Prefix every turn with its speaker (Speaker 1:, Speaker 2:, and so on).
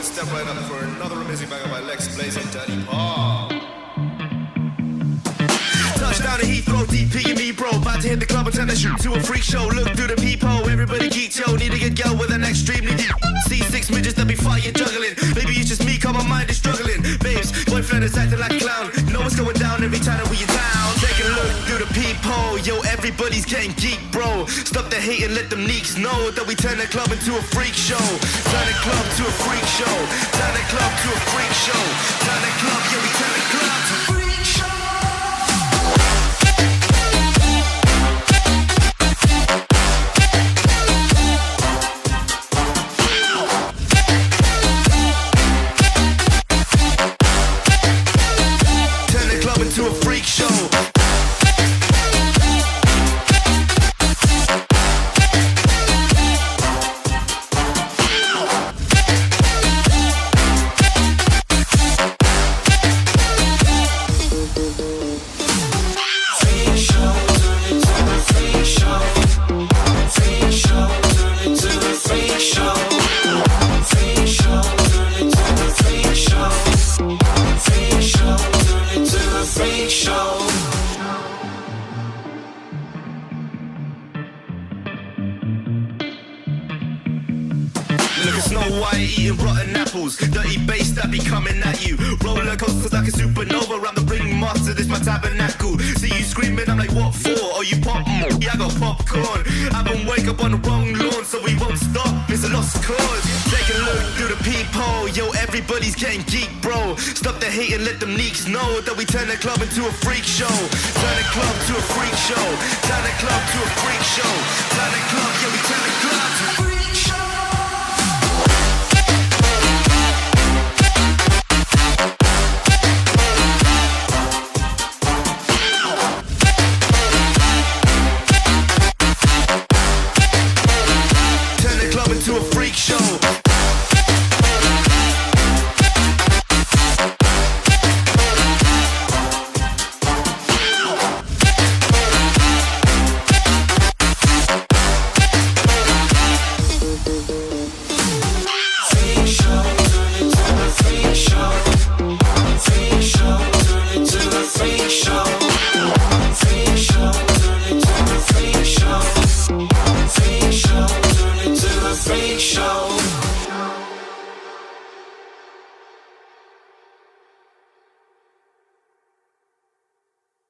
Speaker 1: step right up for another amazing banger by Lex Blaze and Daddy Paul. Touchdown to Heathrow, DP and me, bro. About to hit the club and turn the shoot to a freak show. Look through the peephole, everybody geek, yo. Need a good girl with an extremely deep. See six midgets that be fighting, juggling. Maybe it's just me, cause my mind is struggling. Babes, boyfriend is acting like a clown. Know what's going down every time that we in town. Take a look through the peephole, yo. Everybody's getting geek, bro. Stop the hate and let them neeks know that we turn the club into a freak show. Turn the club to a freak show. Turn the club to a freak show. Turn the club, yeah, we turn the club to a freak show. To a freak show. Snow White eating rotten apples, dirty bass that be coming at you. Roller coasters like a supernova, I'm the ringmaster, this my tabernacle. See you screaming, I'm like, what for? Oh, you pop? Yeah, I got popcorn. I been wake up on the wrong lawn, so we won't stop, it's a lost cause. Take a look through the peephole, yo, everybody's getting geek, bro. Stop the hate and let them neeks know that we turn the club into a freak show. Turn the club to a freak show. Turn the club to a freak show. Turn the club, yeah, we turn the club to a freak show. To a